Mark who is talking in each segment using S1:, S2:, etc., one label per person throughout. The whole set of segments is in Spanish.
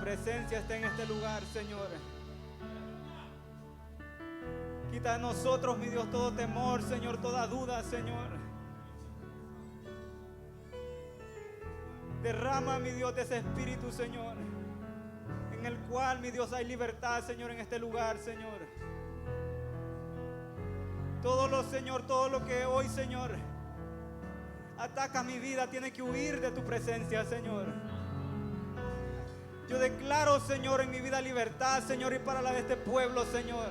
S1: presencia está en este lugar, Señor. Quita de nosotros, mi Dios, todo temor, Señor, toda duda, Señor. Derrama, mi Dios, de ese espíritu, Señor, en el cual, mi Dios, hay libertad, Señor, en este lugar, Señor. Señor, todo lo que hoy, Señor, ataca mi vida, tiene que huir de tu presencia, Señor. Yo declaro, Señor, en mi vida libertad, Señor, y para la de este pueblo, Señor.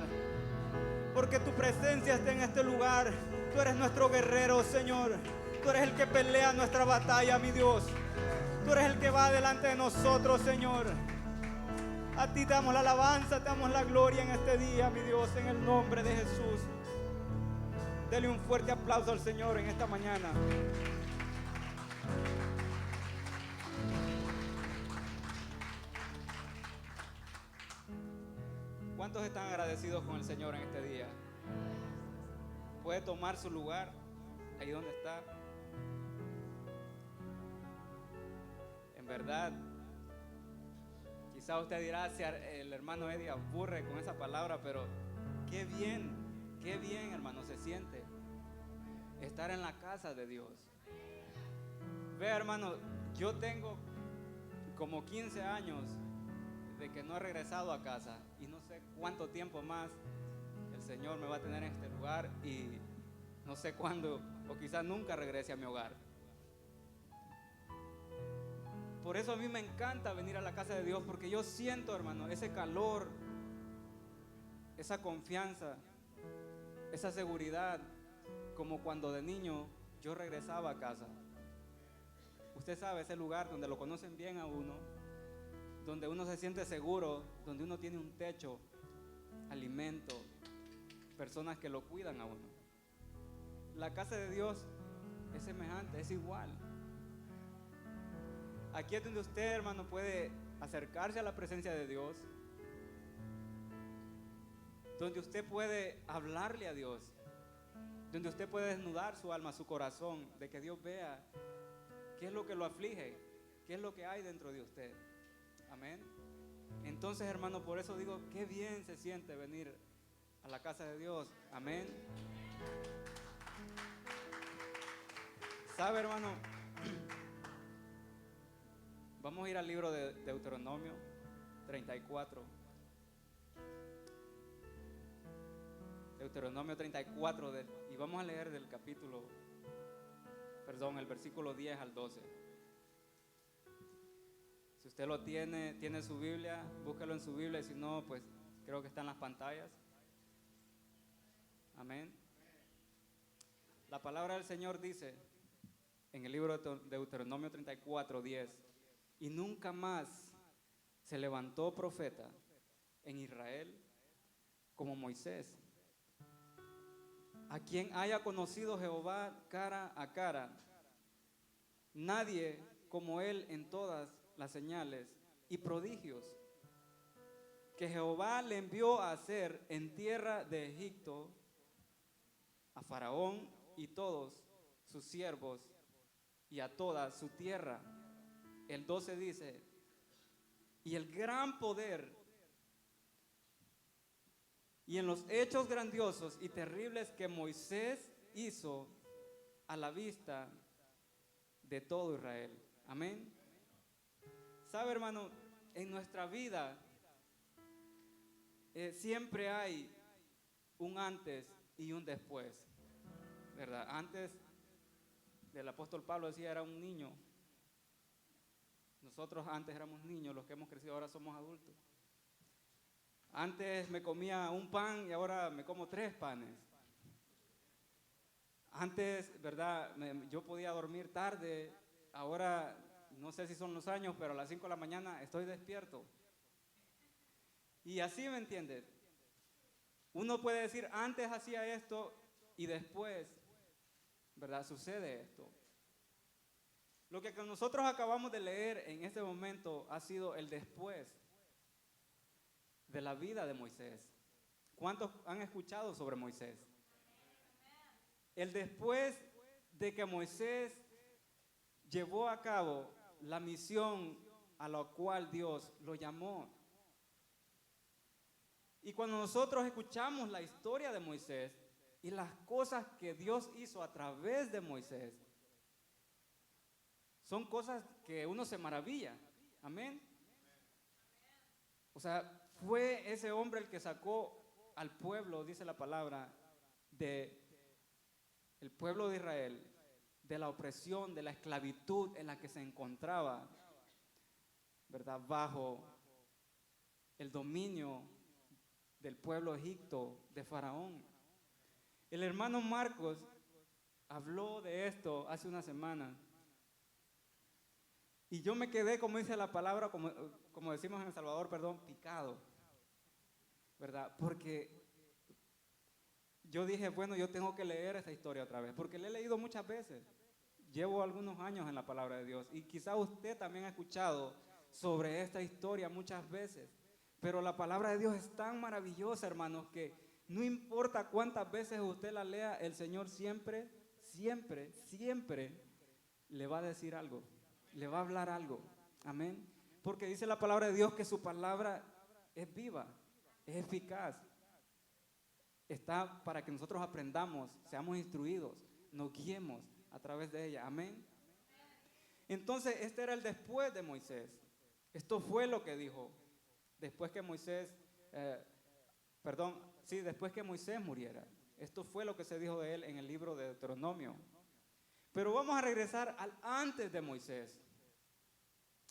S1: Porque tu presencia está en este lugar. Tú eres nuestro guerrero, Señor. Tú eres el que pelea nuestra batalla, mi Dios. Tú eres el que va delante de nosotros, Señor. A ti te damos la alabanza, te damos la gloria en este día, mi Dios, en el nombre de Jesús. Dele un fuerte aplauso al Señor en esta mañana. ¿Cuántos están agradecidos con el Señor en este día? Puede tomar su lugar ahí donde está. En verdad, quizá usted dirá, si el hermano Eddie aburre con esa palabra, pero qué bien, hermano, se siente estar en la casa de Dios. Vea, hermano, yo tengo como 15 años de que no he regresado a casa y no sé cuánto tiempo más el Señor me va a tener en este lugar y no sé cuándo o quizás nunca regrese a mi hogar. Por eso a mí me encanta venir a la casa de Dios, porque yo siento, hermano, ese calor, esa confianza, esa seguridad, como cuando de niño yo regresaba a casa. Usted sabe, ese lugar donde lo conocen bien a uno, donde uno se siente seguro, donde uno tiene un techo, alimento, personas que lo cuidan a uno. La casa de Dios es semejante, es igual. Aquí es donde usted, hermano, puede acercarse a la presencia de Dios, donde usted puede hablarle a Dios, donde usted puede desnudar su alma, su corazón, de que Dios vea qué es lo que lo aflige, qué es lo que hay dentro de usted. Amén. Entonces, hermano, por eso digo, qué bien se siente venir a la casa de Dios. Amén. ¿Sabe, hermano? Vamos a ir al libro de Deuteronomio 34. Deuteronomio 34 y vamos a leer del el versículo 10 al 12. Si usted lo tiene su Biblia, búsquelo en su Biblia, y si no, pues creo que está en las pantallas. Amén. La palabra del Señor dice en el libro de Deuteronomio 34, 10: y nunca más se levantó profeta en Israel como Moisés, a quien haya conocido Jehová cara a cara, nadie como él en todas las señales y prodigios que Jehová le envió a hacer en tierra de Egipto a Faraón y todos sus siervos y a toda su tierra. El 12 dice: y el gran poder y en los hechos grandiosos y terribles que Moisés hizo a la vista de todo Israel. Amén. ¿Sabe, hermano? En nuestra vida siempre hay un antes y un después, ¿verdad? Antes del apóstol Pablo decía, era un niño. Nosotros antes éramos niños, los que hemos crecido ahora somos adultos. Antes me comía un pan y ahora me como 3 panes. Antes, ¿verdad? Yo podía dormir tarde, ahora no sé si son los años, pero a las 5 de la mañana estoy despierto. Y así, ¿me entiendes? Uno puede decir, antes hacía esto y después, ¿verdad? Sucede esto. Lo que nosotros acabamos de leer en este momento ha sido el después de la vida de Moisés. ¿Cuántos han escuchado sobre Moisés? El después de que Moisés llevó a cabo la misión a lo cual Dios lo llamó. Y cuando nosotros escuchamos la historia de Moisés y las cosas que Dios hizo a través de Moisés, son cosas que uno se maravilla. Amén. O sea, fue ese hombre el que sacó al pueblo, dice la palabra, de el pueblo de Israel, de la opresión, de la esclavitud en la que se encontraba, ¿verdad? Bajo el dominio del pueblo egipto, de Faraón. El hermano Marcos habló de esto hace una semana. Y yo me quedé, como dice la palabra, como decimos en El Salvador, perdón, picado, ¿verdad? Porque yo dije, bueno, yo tengo que leer esta historia otra vez, porque la he leído muchas veces. Llevo algunos años en la palabra de Dios y quizá usted también ha escuchado sobre esta historia muchas veces. Pero la palabra de Dios es tan maravillosa, hermanos, que no importa cuántas veces usted la lea, el Señor siempre, siempre, siempre le va a decir algo, le va a hablar algo. Amén. Porque dice la palabra de Dios que su palabra es viva, es eficaz. Está para que nosotros aprendamos, seamos instruidos, nos guiemos a través de ella. Amén. Entonces, este era el después de Moisés. Esto fue lo que dijo después que Moisés, después que Moisés muriera. Esto fue lo que se dijo de él en el libro de Deuteronomio. Pero vamos a regresar al antes de Moisés.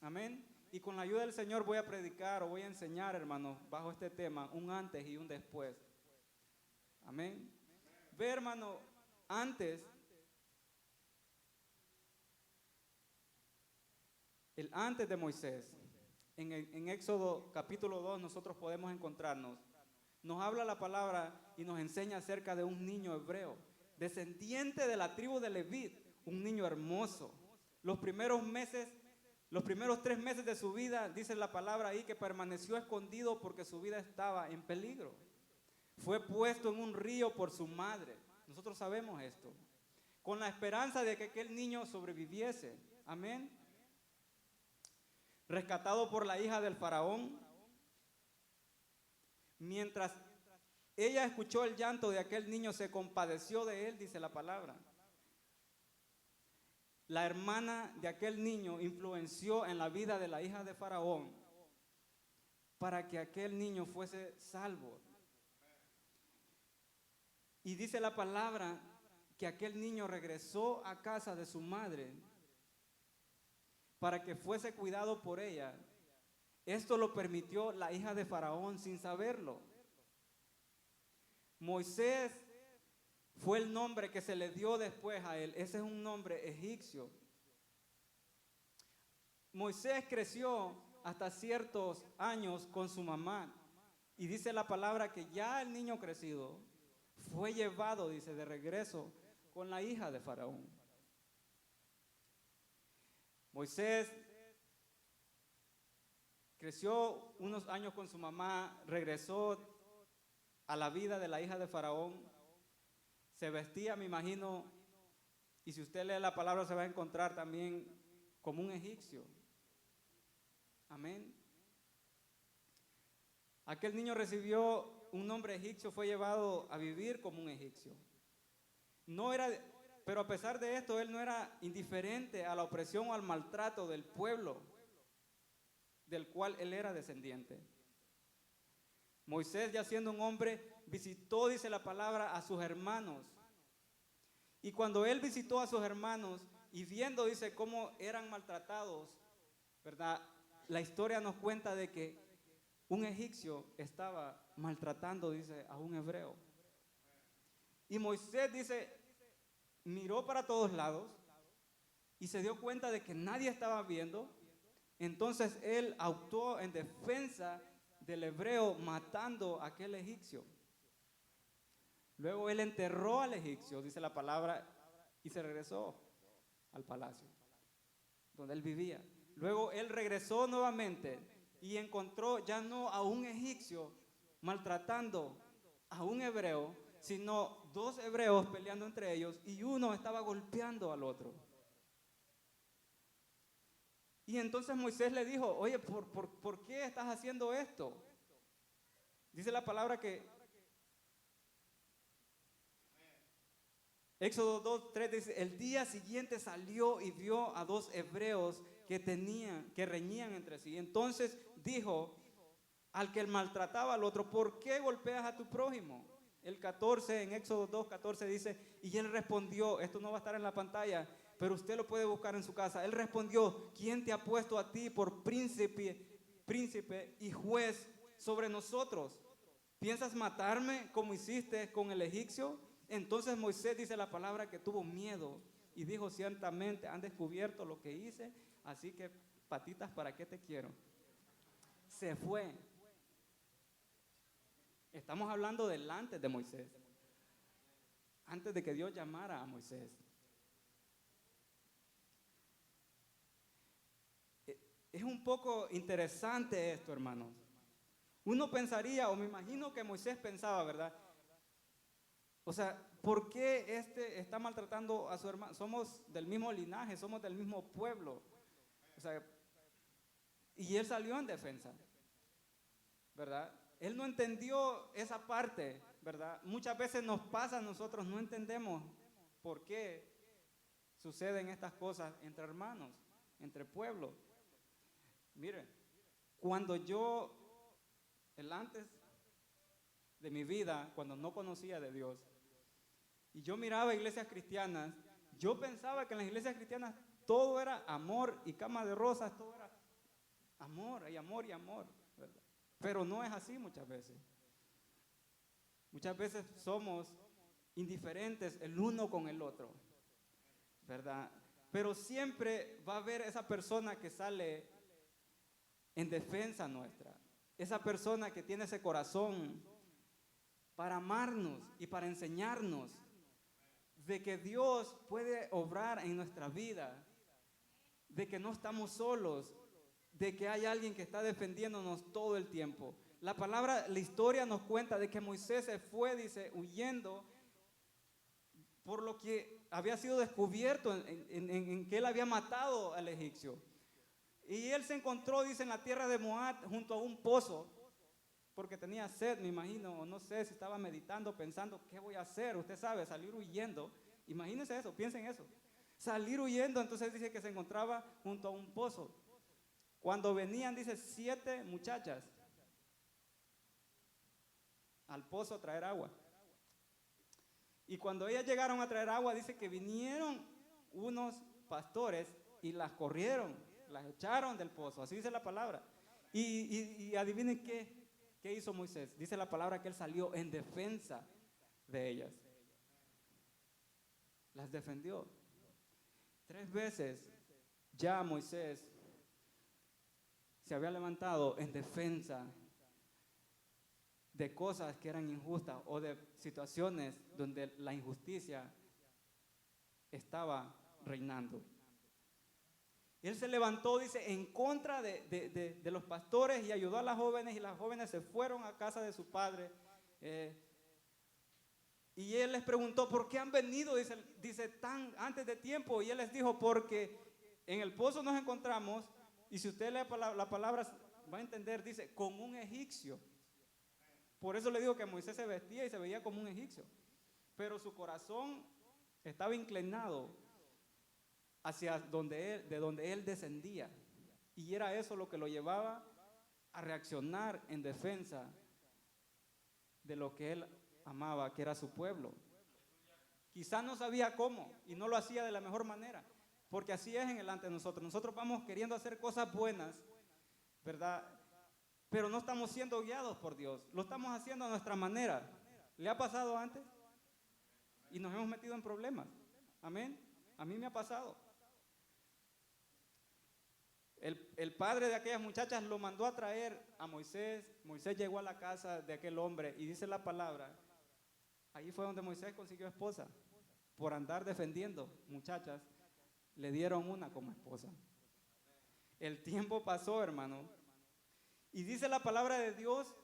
S1: Amén. Y con la ayuda del Señor voy a predicar o voy a enseñar, hermanos, bajo este tema, un antes y un después. Amén. Ve, hermano, el antes de Moisés, en Éxodo capítulo 2 nosotros podemos encontrarnos. Nos habla la palabra y nos enseña acerca de un niño hebreo, descendiente de la tribu de Leví, un niño hermoso. Los primeros 3 meses de su vida, dice la palabra ahí, que permaneció escondido porque su vida estaba en peligro. Fue puesto en un río por su madre. Nosotros sabemos esto. Con la esperanza de que aquel niño sobreviviese. Amén. Rescatado por la hija del faraón. Mientras ella escuchó el llanto de aquel niño, se compadeció de él, dice la palabra. La hermana de aquel niño influenció en la vida de la hija de faraón para que aquel niño fuese salvo. Y dice la palabra que aquel niño regresó a casa de su madre para que fuese cuidado por ella. Esto lo permitió la hija de Faraón sin saberlo. Moisés fue el nombre que se le dio después a él. Ese es un nombre egipcio. Moisés creció hasta ciertos años con su mamá. Y dice la palabra que ya el niño crecido fue llevado, dice, de regreso con la hija de Faraón. Moisés creció unos años con su mamá, regresó a la vida de la hija de Faraón, se vestía, me imagino, y si usted lee la palabra se va a encontrar también como un egipcio. Amén. Aquel niño recibió un nombre egipcio, fue llevado a vivir como un egipcio. Pero a pesar de esto, él no era indiferente a la opresión o al maltrato del pueblo del cual él era descendiente. Moisés, ya siendo un hombre, visitó, dice la palabra, a sus hermanos. Y cuando él visitó a sus hermanos y viendo, dice, cómo eran maltratados, ¿verdad? La historia nos cuenta de que un egipcio estaba maltratando, dice, a un hebreo. Y Moisés, dice, miró para todos lados y se dio cuenta de que nadie estaba viendo. Entonces él actuó en defensa del hebreo, matando a aquel egipcio. Luego él enterró al egipcio, dice la palabra, y se regresó al palacio donde él vivía. Luego él regresó nuevamente y encontró ya no a un egipcio maltratando a un hebreo, sino 2 hebreos peleando entre ellos y uno estaba golpeando al otro. Y entonces Moisés le dijo, oye, ¿por qué estás haciendo esto? Dice la palabra que Éxodo 2:3 dice, el día siguiente salió y vio a dos hebreos que reñían entre sí. Entonces dijo al que maltrataba al otro, ¿por qué golpeas a tu prójimo? El 14, en Éxodo 2:14 dice, y él respondió, esto no va a estar en la pantalla, pero usted lo puede buscar en su casa. Él respondió, ¿quién te ha puesto a ti por príncipe y juez sobre nosotros? ¿Piensas matarme como hiciste con el egipcio? Entonces Moisés, dice la palabra, que tuvo miedo y dijo, ciertamente han descubierto lo que hice, así que patitas, ¿para qué te quiero? Se fue. Estamos hablando del antes de Moisés, antes de que Dios llamara a Moisés. Es un poco interesante esto, hermanos. Uno pensaría, o me imagino que Moisés pensaba, ¿verdad? O sea, ¿por qué este está maltratando a su hermano? Somos del mismo linaje, somos del mismo pueblo. O sea, y él salió en defensa, ¿verdad? Él no entendió esa parte, ¿verdad? Muchas veces nos pasa a nosotros, no entendemos por qué suceden estas cosas entre hermanos, entre pueblos. Miren, cuando el antes de mi vida, cuando no conocía de Dios, y yo miraba iglesias cristianas, yo pensaba que en las iglesias cristianas todo era amor y cama de rosas, todo era amor y amor y amor, ¿verdad? Pero no es así muchas veces. Muchas veces somos indiferentes el uno con el otro, ¿verdad? Pero siempre va a haber esa persona que sale en defensa nuestra, esa persona que tiene ese corazón para amarnos y para enseñarnos de que Dios puede obrar en nuestra vida, de que no estamos solos, de que hay alguien que está defendiéndonos todo el tiempo. La historia nos cuenta de que Moisés se fue, dice, huyendo por lo que había sido descubierto en que él había matado al egipcio. Y él se encontró, dice, en la tierra de Moab junto a un pozo, porque tenía sed, me imagino, o no sé si estaba meditando, pensando, ¿qué voy a hacer? Usted sabe, salir huyendo. Imagínense eso, piensen eso. Salir huyendo, entonces dice que se encontraba junto a un pozo. Cuando venían, dice, 7 muchachas al pozo a traer agua. Y cuando ellas llegaron a traer agua, dice que vinieron unos pastores y las corrieron, las echaron del pozo, así dice la palabra. Y adivinen qué hizo Moisés. Dice la palabra que él salió en defensa de ellas. Las defendió. 3 veces ya Moisés se había levantado en defensa de cosas que eran injustas o de situaciones donde la injusticia estaba reinando. Él se levantó, dice, en contra de los pastores y ayudó a las jóvenes, y las jóvenes se fueron a casa de su padre. Y él les preguntó, ¿por qué han venido? Dice tan antes de tiempo. Y él les dijo, porque en el pozo nos encontramos, y si usted lee la palabra va a entender, dice, con un egipcio. Por eso le digo que Moisés se vestía y se veía como un egipcio. Pero su corazón estaba inclinado hacia de donde él descendía. Y era eso lo que lo llevaba a reaccionar en defensa de lo que él amaba, que era su pueblo. Quizás no sabía cómo y no lo hacía de la mejor manera, porque así es en el ante de nosotros. Nosotros vamos queriendo hacer cosas buenas, ¿verdad? Pero no estamos siendo guiados por Dios, lo estamos haciendo a nuestra manera. ¿Le ha pasado antes? Y nos hemos metido en problemas. Amén. A mí me ha pasado. El padre de aquellas muchachas lo mandó a traer a Moisés. Moisés llegó a la casa de aquel hombre y dice la palabra, ahí fue donde Moisés consiguió esposa. Por andar defendiendo muchachas, le dieron una como esposa. El tiempo pasó, hermano, y dice la palabra de Dios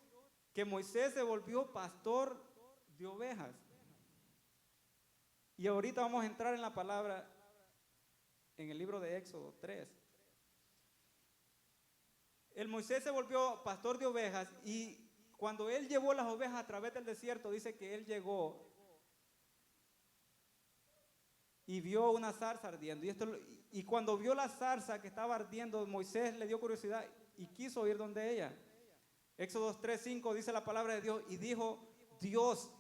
S1: que Moisés se volvió pastor de ovejas. Y ahorita vamos a entrar en la palabra en el libro de Éxodo 3. el Moisés se volvió pastor de ovejas y cuando él llevó las ovejas a través del desierto, dice que él llegó y vio una zarza ardiendo. Y cuando vio la zarza que estaba ardiendo, Moisés le dio curiosidad y quiso ir donde ella. Éxodo 3:5 dice la palabra de Dios y dijo Dios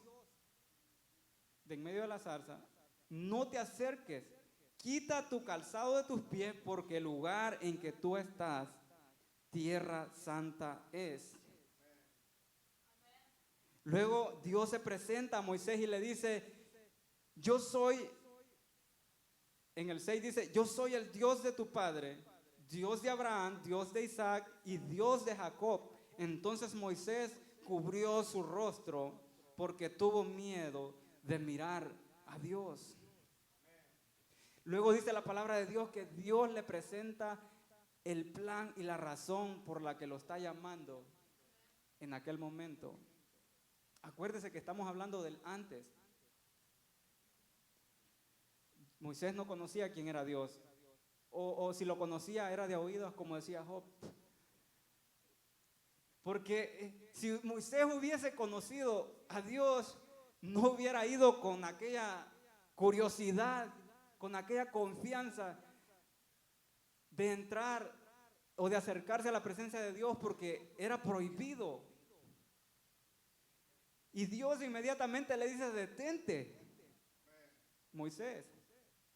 S1: de en medio de la zarza, no te acerques, quita tu calzado de tus pies porque el lugar en que tú estás, tierra santa es. Luego Dios se presenta a Moisés y le dice, yo soy, en el 6 dice, yo soy el Dios de tu padre, Dios de Abraham, Dios de Isaac y Dios de Jacob. Entonces Moisés cubrió su rostro porque tuvo miedo de mirar a Dios. Luego dice la palabra de Dios que Dios le presenta el plan y la razón por la que lo está llamando en aquel momento. Acuérdese que estamos hablando del antes. Moisés no conocía quién era Dios. O si lo conocía era de oídos, como decía Job. Porque si Moisés hubiese conocido a Dios, no hubiera ido con aquella curiosidad, con aquella confianza de entrar o de acercarse a la presencia de Dios, porque era prohibido. Y Dios inmediatamente le dice, detente, Moisés,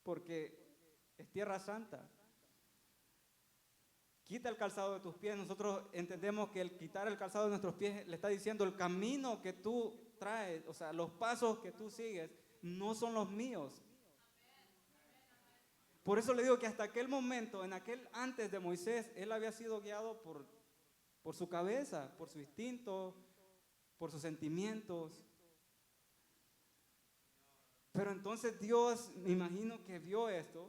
S1: porque es tierra santa. Quita el calzado de tus pies. Nosotros entendemos que el quitar el calzado de nuestros pies le está diciendo el camino que tú traes, o sea, los pasos que tú sigues no son los míos. Por eso le digo que hasta aquel momento, en aquel antes de Moisés, él había sido guiado por su cabeza, por su instinto, por sus sentimientos. Pero entonces Dios, me imagino que vio esto,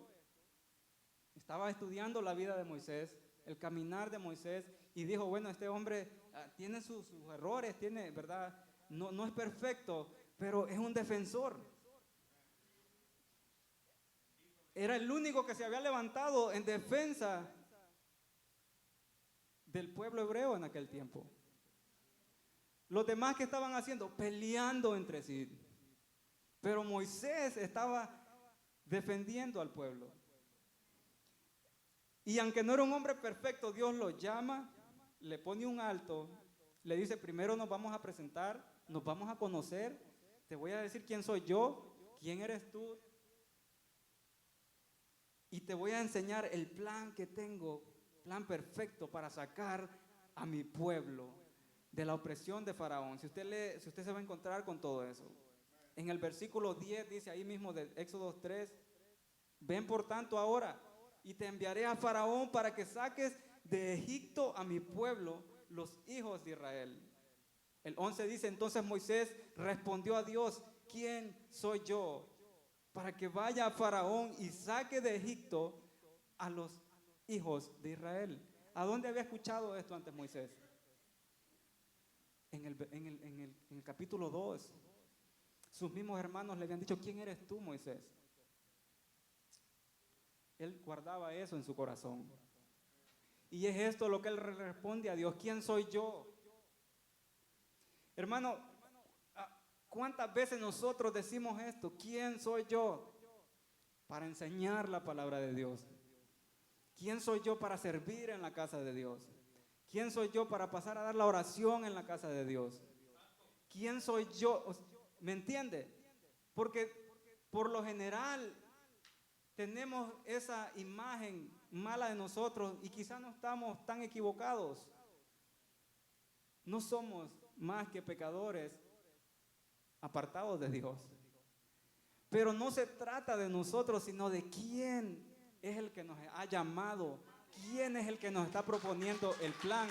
S1: estaba estudiando la vida de Moisés, el caminar de Moisés, y dijo, bueno, este hombre tiene sus errores, tiene, ¿verdad? No es perfecto, pero es un defensor. Era el único que se había levantado en defensa del pueblo hebreo en aquel tiempo. Los demás que estaban haciendo, peleando entre sí. Pero Moisés estaba defendiendo al pueblo. Y aunque no era un hombre perfecto, Dios lo llama, le pone un alto, le dice, primero nos vamos a presentar, nos vamos a conocer, te voy a decir quién soy yo, quién eres tú, y te voy a enseñar el plan que tengo, plan perfecto para sacar a mi pueblo de la opresión de Faraón. Si usted lee, si usted se va a encontrar con todo eso. En el versículo 10 dice ahí mismo de Éxodo 3, ven por tanto ahora y te enviaré a Faraón para que saques de Egipto a mi pueblo, los hijos de Israel. El 11 dice, entonces Moisés respondió a Dios, ¿quién soy yo para que vaya a Faraón y saque de Egipto a los hijos de Israel? ¿A dónde había escuchado esto antes Moisés? En el capítulo 2. Sus mismos hermanos le habían dicho, ¿quién eres tú, Moisés? Él guardaba eso en su corazón. Y es esto lo que él responde a Dios, ¿quién soy yo? Hermano, ¿cuántas veces nosotros decimos esto? ¿Quién soy yo? Para enseñar la palabra de Dios. ¿Quién soy yo para servir en la casa de Dios? ¿Quién soy yo para pasar a dar la oración en la casa de Dios? ¿Quién soy yo? ¿Me entiende? Porque por lo general tenemos esa imagen mala de nosotros y quizás no estamos tan equivocados. No somos más que pecadores apartados de Dios. Pero no se trata de nosotros, sino de quién es el que nos ha llamado, quién es el que nos está proponiendo el plan,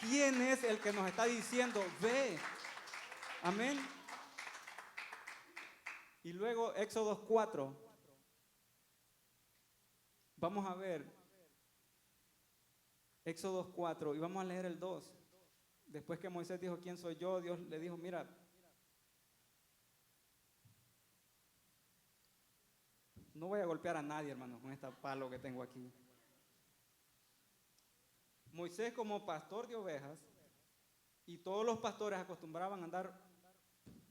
S1: quién es el que nos está diciendo, ve. Amén. Y luego Éxodo 4. Vamos a ver Éxodo 4 y vamos a leer el 2. Después que Moisés dijo, ¿quién soy yo? Dios le dijo, mira, no voy a golpear a nadie, hermano, con este palo que tengo aquí. Moisés como pastor de ovejas, y todos los pastores acostumbraban a andar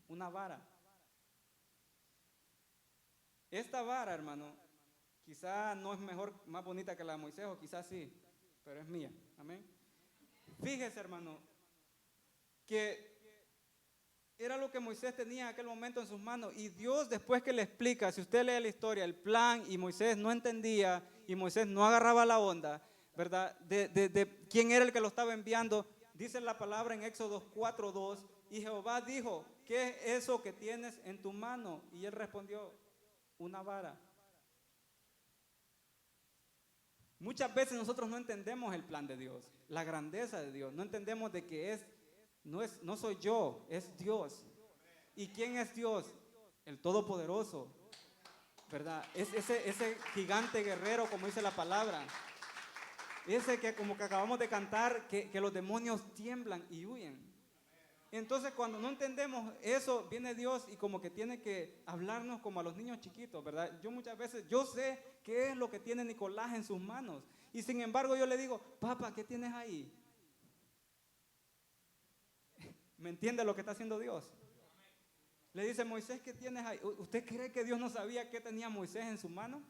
S1: una vara. Esta vara, hermano, quizá no es mejor, más bonita que la de Moisés, o quizás sí, pero es mía. Amén. Fíjese, hermano, que era lo que Moisés tenía en aquel momento en sus manos. Y Dios, después que le explica, si usted lee la historia, el plan, y Moisés no entendía, y Moisés no agarraba la onda, ¿verdad? De quién era el que lo estaba enviando. Dice la palabra en Éxodo 4:2, y Jehová dijo, ¿qué es eso que tienes en tu mano? Y él respondió, una vara. Muchas veces nosotros no entendemos el plan de Dios, la grandeza de Dios. No entendemos de que no soy yo, es Dios. ¿Y quién es Dios? El Todopoderoso, ¿verdad? Es ese gigante guerrero, como dice la palabra. Ese que, como que acabamos de cantar, que los demonios tiemblan y huyen. Entonces, cuando no entendemos eso, viene Dios y como que tiene que hablarnos como a los niños chiquitos, ¿verdad? Yo muchas veces, yo sé qué es lo que tiene Nicolás en sus manos. Y sin embargo, yo le digo, papá, ¿qué tienes ahí? ¿Me entiende lo que está haciendo Dios? Le dice, Moisés, ¿qué tienes ahí? ¿Usted cree que Dios no sabía qué tenía Moisés en su mano?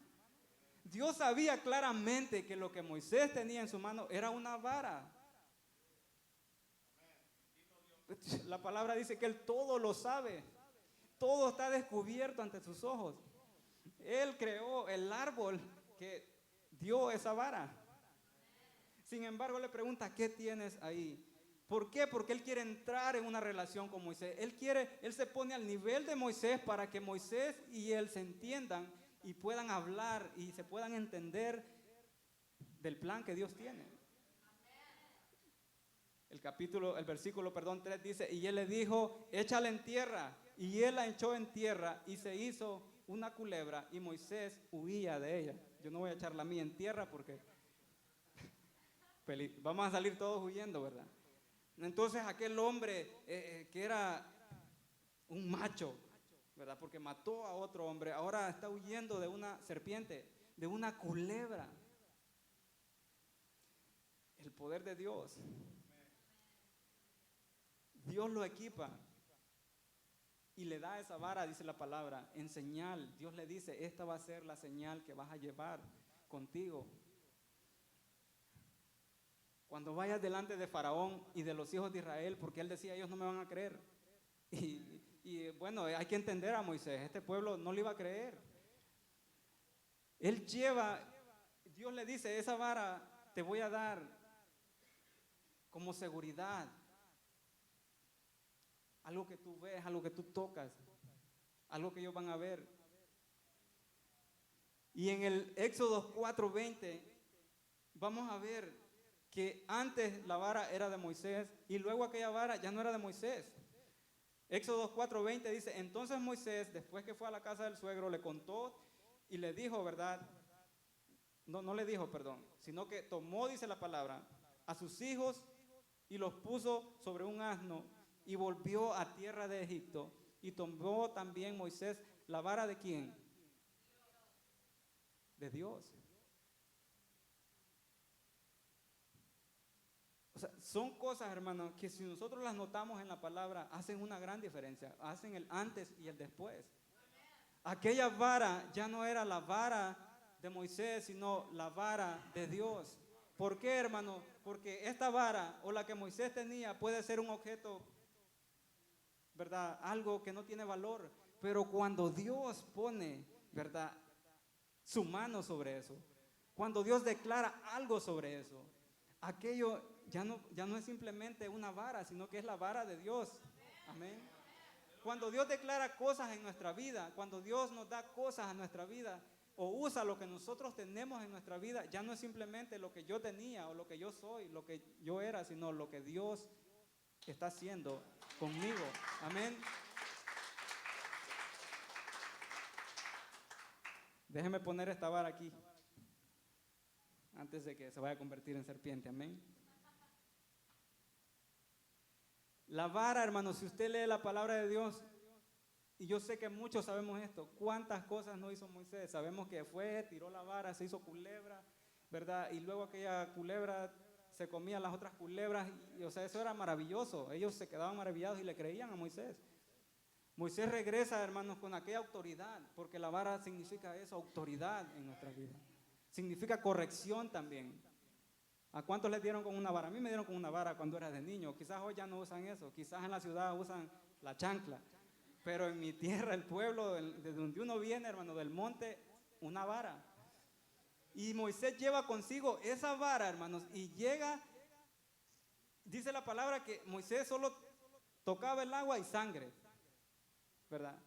S1: Dios sabía claramente que lo que Moisés tenía en su mano era una vara. La palabra dice que Él todo lo sabe. Todo está descubierto ante sus ojos. Él creó el árbol que dio esa vara. Sin embargo, le pregunta, ¿qué tienes ahí? ¿Por qué? Porque Él quiere entrar en una relación con Moisés. Él se pone al nivel de Moisés para que Moisés y Él se entiendan y puedan hablar y se puedan entender del plan que Dios tiene. El versículo 3 dice, y Él le dijo, échala en tierra. Y Él la echó en tierra y se hizo una culebra y Moisés huía de ella. Yo no voy a echar la mía en tierra porque vamos a salir todos huyendo, ¿verdad? Entonces aquel hombre que era un macho, ¿verdad? Porque mató a otro hombre, ahora está huyendo de una serpiente, de una culebra. El poder de Dios. Dios lo equipa y le da esa vara, dice la palabra, en señal. Dios le dice, esta va a ser la señal que vas a llevar contigo. Cuando vayas delante de Faraón y de los hijos de Israel, porque él decía, ellos no me van a creer. Y bueno, hay que entender a Moisés, este pueblo no le iba a creer. Dios le dice, esa vara te voy a dar como seguridad. Algo que tú ves, algo que tú tocas, algo que ellos van a ver. Y en el Éxodo 4:20 vamos a ver que antes la vara era de Moisés y luego aquella vara ya no era de Moisés. Éxodo 4:20 dice, entonces Moisés, después que fue a la casa del suegro, le contó y le dijo, ¿verdad? No le dijo, perdón, sino que tomó, dice la palabra, a sus hijos y los puso sobre un asno y volvió a tierra de Egipto. Y tomó también Moisés la vara de ¿quién? De Dios. O sea, son cosas, hermanos, que si nosotros las notamos en la palabra, hacen una gran diferencia. Hacen el antes y el después. Aquella vara ya no era la vara de Moisés, sino la vara de Dios. ¿Por qué, hermano? Porque esta vara o la que Moisés tenía puede ser un objeto, ¿verdad? Algo que no tiene valor. Pero cuando Dios pone, ¿verdad?, su mano sobre eso, cuando Dios declara algo sobre eso, aquello ya no es simplemente una vara, sino que es la vara de Dios. Amén. Cuando Dios declara cosas en nuestra vida, cuando Dios nos da cosas a nuestra vida, o usa lo que nosotros tenemos en nuestra vida, ya no es simplemente lo que yo tenía o lo que yo soy, lo que yo era, sino lo que Dios está haciendo conmigo. Amén. Déjeme poner esta vara aquí antes de que se vaya a convertir en serpiente. Amén. La vara, hermano, si usted lee la palabra de Dios, y yo sé que muchos sabemos esto, cuántas cosas no hizo Moisés. Sabemos que fue, tiró la vara, se hizo culebra, ¿verdad? Y luego aquella culebra se comía las otras culebras, y, o sea, eso era maravilloso. Ellos se quedaban maravillados y le creían a Moisés. Moisés regresa, hermanos, con aquella autoridad, porque la vara significa eso, autoridad en nuestra vida. Significa corrección también. ¿A cuántos les dieron con una vara? A mí me dieron con una vara cuando era de niño. Quizás hoy ya no usan eso. Quizás en la ciudad usan la chancla. Pero en mi tierra, el pueblo, de donde uno viene, hermano, del monte, una vara. Y Moisés lleva consigo esa vara, hermanos, y llega, dice la palabra que Moisés solo tocaba el agua y sangre, ¿verdad?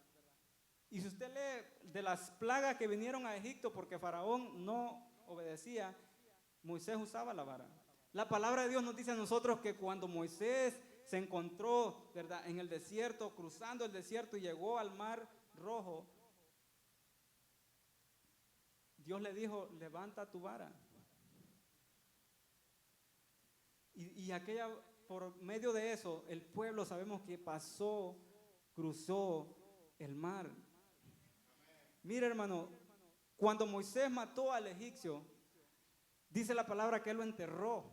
S1: Y si usted lee de las plagas que vinieron a Egipto porque Faraón no obedecía, Moisés usaba la vara. La palabra de Dios nos dice a nosotros que cuando Moisés se encontró, ¿verdad?, en el desierto, cruzando el desierto y llegó al mar rojo, Dios le dijo, levanta tu vara. Y aquella, por medio de eso, el pueblo sabemos que pasó, cruzó el mar. Mira, hermano, cuando Moisés mató al egipcio, dice la palabra que él lo enterró.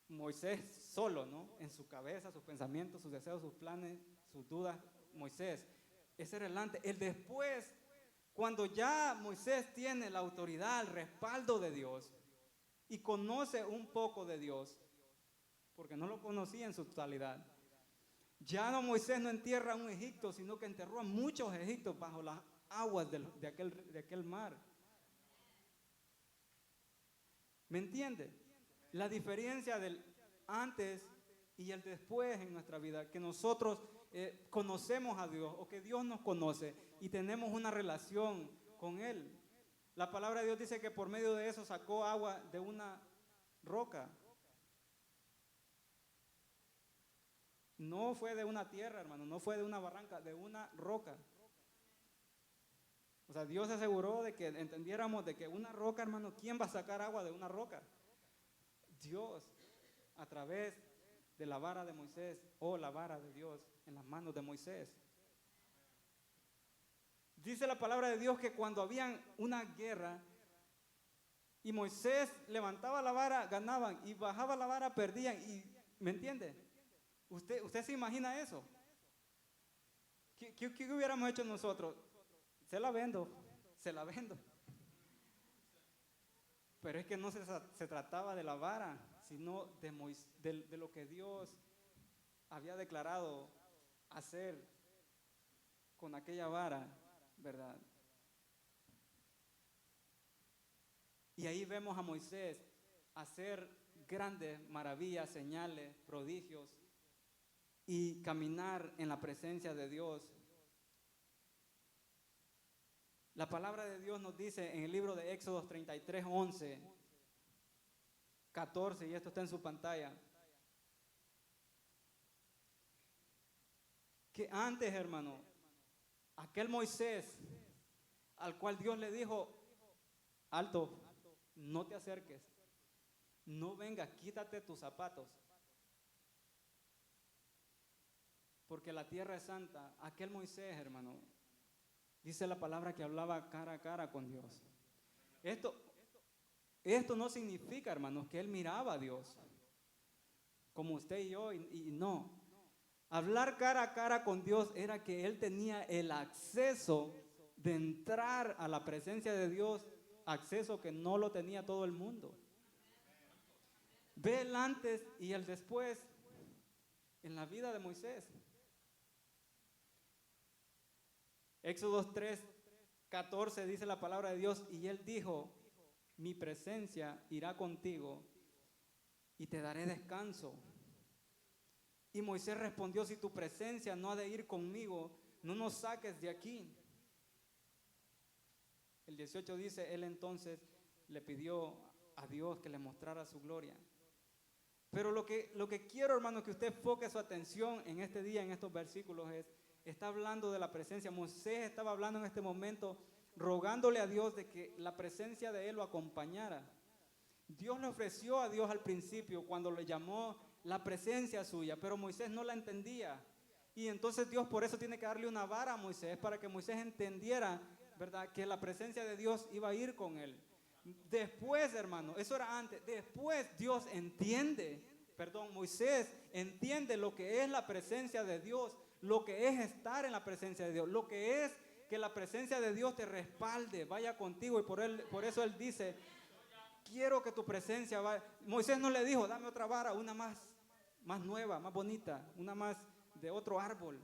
S1: Moisés solo, ¿no? En su cabeza, sus pensamientos, sus deseos, sus planes, sus dudas. Moisés, ese era el antes. El después, cuando ya Moisés tiene la autoridad, el respaldo de Dios y conoce un poco de Dios, porque no lo conocía en su totalidad, ya no, Moisés no entierra a un Egipto, sino que enterró a muchos egipcios bajo las aguas de aquel mar. ¿Me entiende? La diferencia del antes y el después en nuestra vida, que nosotros conocemos a Dios o que Dios nos conoce y tenemos una relación con Él. La palabra de Dios dice que por medio de eso sacó agua de una roca. No fue de una tierra, hermano, no fue de una barranca, de una roca. O sea, Dios se aseguró de que entendiéramos de que una roca, hermano, ¿quién va a sacar agua de una roca? Dios, a través de la vara de Moisés, o la vara de Dios en las manos de Moisés. Dice la palabra de Dios que cuando había una guerra y Moisés levantaba la vara, ganaban, y bajaba la vara, perdían. Y, ¿me entiende? ¿Usted se imagina eso? ¿Qué hubiéramos hecho nosotros? Se la vendo. Pero es que no se trataba de la vara, sino de lo que Dios había declarado hacer con aquella vara, ¿verdad? Y ahí vemos a Moisés hacer grandes maravillas, señales, prodigios y caminar en la presencia de Dios. La palabra de Dios nos dice en el libro de Éxodo 33, 11, 14, y esto está en su pantalla, que antes, hermano, aquel Moisés al cual Dios le dijo, alto, no te acerques, no vengas, quítate tus zapatos, porque la tierra es santa. Aquel Moisés, hermano, dice la palabra que hablaba cara a cara con Dios. Esto no significa, hermanos, que él miraba a Dios como usted y yo, y no. Hablar cara a cara con Dios era que él tenía el acceso de entrar a la presencia de Dios, acceso que no lo tenía todo el mundo. Ve el antes y el después en la vida de Moisés. Éxodo 3, 14 dice la palabra de Dios, y él dijo, mi presencia irá contigo y te daré descanso. Y Moisés respondió, si tu presencia no ha de ir conmigo, no nos saques de aquí. El 18 dice, él entonces le pidió a Dios que le mostrara su gloria. Pero lo que quiero, hermano, que usted enfoque su atención en este día, en estos versículos, está hablando de la presencia. Moisés estaba hablando en este momento, rogándole a Dios de que la presencia de él lo acompañara. Dios le ofreció a Dios al principio cuando le llamó la presencia suya, pero Moisés no la entendía. Y entonces Dios por eso tiene que darle una vara a Moisés, para que Moisés entendiera, ¿verdad?, que la presencia de Dios iba a ir con él. Después, hermano, eso era antes. Después Dios entiende, Moisés entiende lo que es la presencia de Dios, lo que es estar en la presencia de Dios, lo que es que la presencia de Dios te respalde, vaya contigo. Y por eso él dice, quiero que tu presencia vaya. Moisés no le dijo, dame otra vara, una más nueva, más bonita, una más de otro árbol.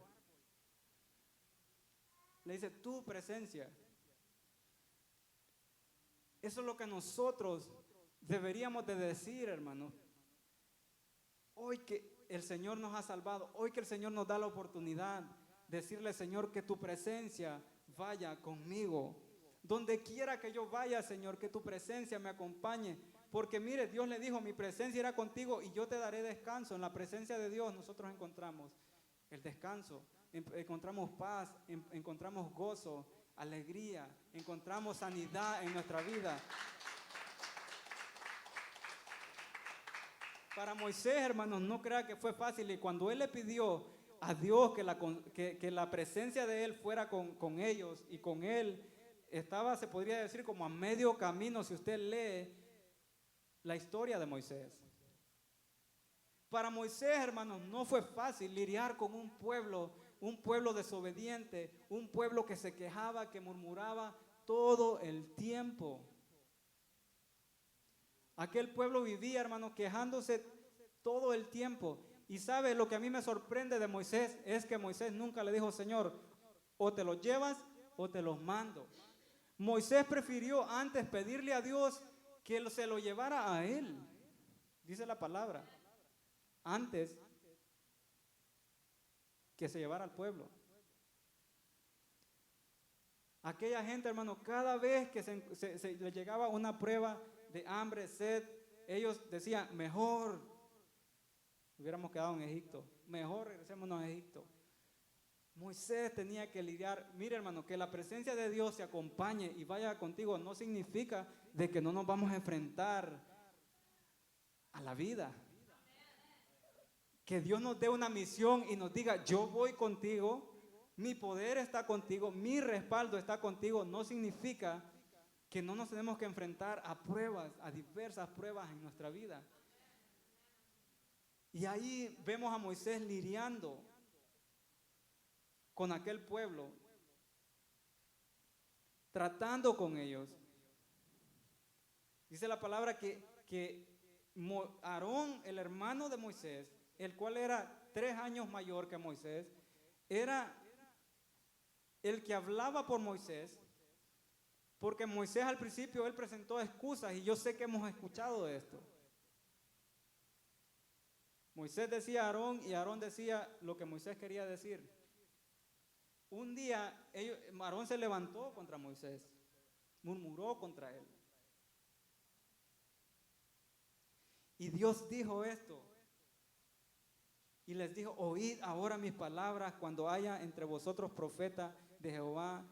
S1: Le dice, tu presencia. Eso es lo que nosotros deberíamos de decir, hermano. Hoy que el Señor nos ha salvado, hoy que el Señor nos da la oportunidad, decirle, Señor, que tu presencia vaya conmigo. Donde quiera que yo vaya, Señor, que tu presencia me acompañe. Porque mire, Dios le dijo, mi presencia irá contigo y yo te daré descanso. En la presencia de Dios nosotros encontramos el descanso, encontramos paz, encontramos gozo, alegría, encontramos sanidad en nuestra vida. Para Moisés, hermanos, no crea que fue fácil. Y cuando él le pidió a Dios que la presencia de él fuera con ellos y con él, estaba, se podría decir, como a medio camino si usted lee la historia de Moisés. Para Moisés, hermanos, no fue fácil lidiar con un pueblo desobediente, un pueblo que se quejaba, que murmuraba todo el tiempo. Aquel pueblo vivía, hermano, quejándose todo el tiempo. Y sabe, lo que a mí me sorprende de Moisés es que Moisés nunca le dijo, Señor, o te los llevas o te los mando. Moisés prefirió antes pedirle a Dios que se lo llevara a él. Dice la palabra. Antes que se llevara al pueblo. Aquella gente, hermano, cada vez que se le llegaba una prueba de hambre, sed, ellos decían, mejor hubiéramos quedado en Egipto, mejor regresémonos a Egipto. Moisés tenía que lidiar, mire, hermano, que la presencia de Dios se acompañe y vaya contigo no significa de que no nos vamos a enfrentar a la vida. Que Dios nos dé una misión y nos diga, yo voy contigo, mi poder está contigo, mi respaldo está contigo, no significa que no nos tenemos que enfrentar a pruebas, a diversas pruebas en nuestra vida. Y ahí vemos a Moisés lidiando con aquel pueblo, tratando con ellos. Dice la palabra que Aarón, el hermano de Moisés, el cual era 3 años mayor que Moisés, era el que hablaba por Moisés. Porque Moisés al principio él presentó excusas y yo sé que hemos escuchado de esto. Moisés decía a Aarón y Aarón decía lo que Moisés quería decir. Un día Aarón se levantó contra Moisés, murmuró contra él. Y Dios dijo esto. Y les dijo, oíd ahora mis palabras, cuando haya entre vosotros profeta de Jehová,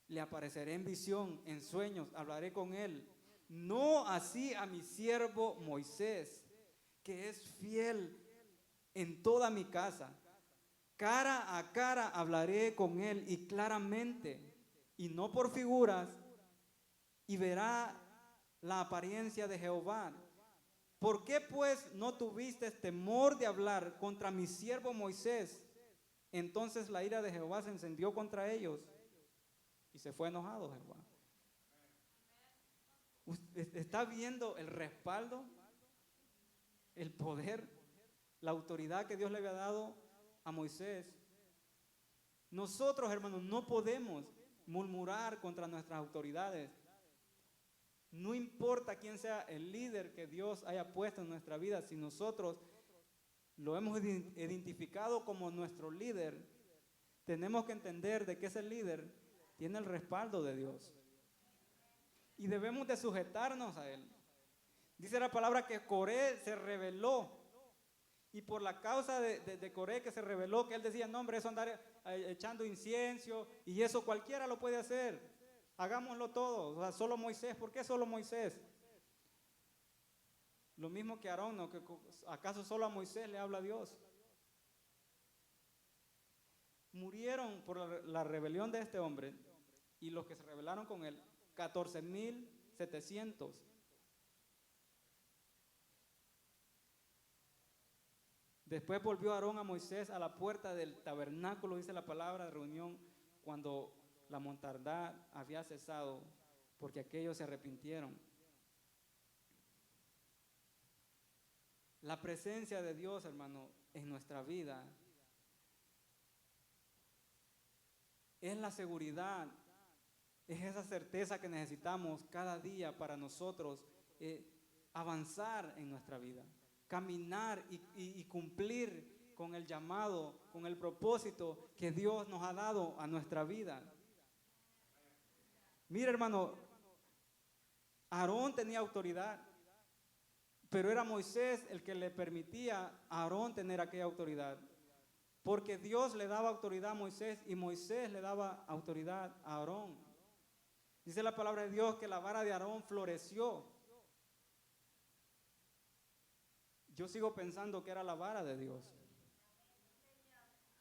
S1: le apareceré en visión, en sueños, hablaré con él. No así a mi siervo Moisés, que es fiel en toda mi casa. Cara a cara hablaré con él y claramente, y no por figuras, y verá la apariencia de Jehová. ¿Por qué pues no tuviste temor de hablar contra mi siervo Moisés? Entonces la ira de Jehová se encendió contra ellos y se fue enojado Jehová. ¿Usted está viendo el respaldo, el poder, la autoridad que Dios le había dado a Moisés? Nosotros, hermanos, no podemos murmurar contra nuestras autoridades. No importa quién sea el líder que Dios haya puesto en nuestra vida, si nosotros lo hemos identificado como nuestro líder, tenemos que entender de que ese líder tiene el respaldo de Dios. Y debemos de sujetarnos a él. Dice la palabra que Coré se rebeló. Y por la causa de Coré que se rebeló, que él decía, no hombre, eso andar echando incienso y eso cualquiera lo puede hacer. Hagámoslo todos, o sea, solo Moisés. ¿Por qué solo Moisés? Lo mismo que Aarón, ¿no? ¿Acaso solo a Moisés le habla Dios? Murieron por la rebelión de este hombre y los que se rebelaron con él, 14,000 1700. Después volvió Aarón a Moisés a la puerta del tabernáculo, dice la palabra de reunión, cuando la mortandad había cesado, porque aquellos se arrepintieron. La presencia de Dios, hermano, en nuestra vida es la seguridad, es esa certeza que necesitamos cada día para nosotros avanzar en nuestra vida, caminar y cumplir con el llamado, con el propósito que Dios nos ha dado a nuestra vida. Mira, hermano, Aarón tenía autoridad, pero era Moisés el que le permitía a Aarón tener aquella autoridad, porque Dios le daba autoridad a Moisés y Moisés le daba autoridad a Aarón. Dice la palabra de Dios que la vara de Aarón floreció. Yo sigo pensando que era la vara de Dios.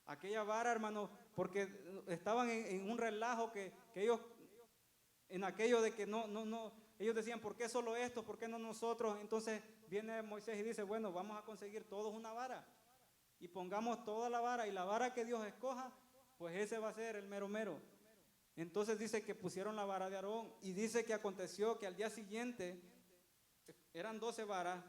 S1: Aquella vara, hermano, porque estaban en un relajo que ellos, en aquello de que no, ellos decían, ¿por qué solo esto? ¿Por qué no nosotros? Entonces viene Moisés y dice, bueno, vamos a conseguir todos una vara y pongamos toda la vara, y la vara que Dios escoja, pues ese va a ser el mero mero. Entonces dice que pusieron la vara de Aarón, y dice que aconteció que al día siguiente, eran 12 varas,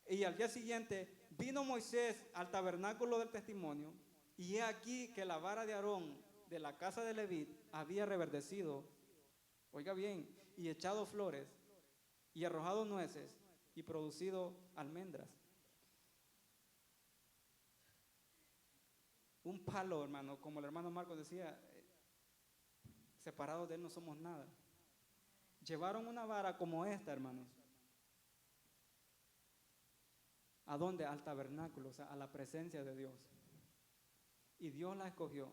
S1: y al día siguiente vino Moisés al tabernáculo del testimonio, y he aquí que la vara de Aarón de la casa de Leví había reverdecido, oiga bien, y echado flores, y arrojado nueces, y producido almendras. Un palo, hermano, como el hermano Marcos decía, separados de él no somos nada. Llevaron una vara como esta, hermanos. ¿A dónde? Al tabernáculo, o sea, a la presencia de Dios. Y Dios la escogió.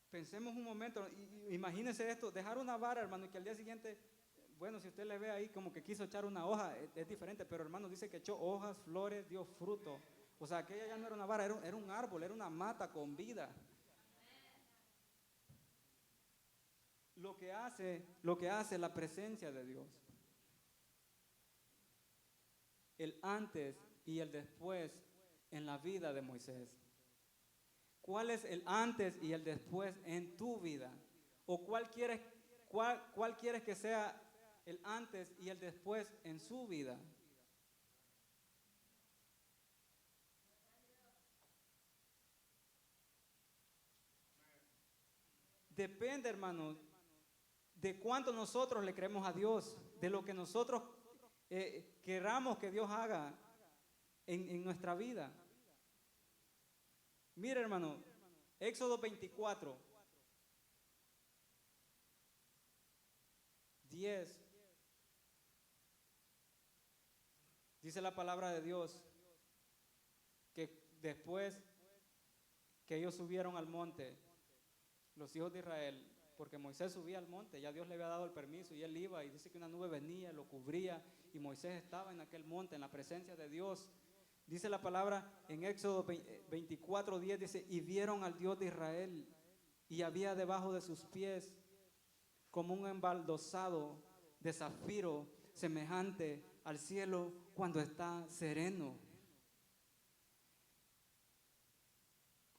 S1: Pensemos un momento, imagínense esto, dejar una vara, hermano, y que al día siguiente, bueno, si usted le ve ahí como que quiso echar una hoja, es diferente, pero hermano, dice que echó hojas, flores, dio fruto. O sea, aquella ya no era una vara, era un árbol, era una mata con vida. Lo que hace la presencia de Dios. El antes y el después en la vida de Moisés. ¿Cuál es el antes y el después en tu vida? ¿O cuál quieres que sea el antes y el después en su vida? Depende, hermanos, de cuánto nosotros le creemos a Dios, de lo que nosotros queramos que Dios haga en nuestra vida. Mira, hermano, Éxodo 24, 10. Dice la palabra de Dios que después que ellos subieron al monte, los hijos de Israel, porque Moisés subía al monte, ya Dios le había dado el permiso y él iba, y dice que una nube venía, lo cubría, y Moisés estaba en aquel monte, en la presencia de Dios. Dice la palabra en Éxodo 24, 10, dice, y vieron al Dios de Israel, y había debajo de sus pies como un embaldosado de zafiro, semejante al cielo cuando está sereno.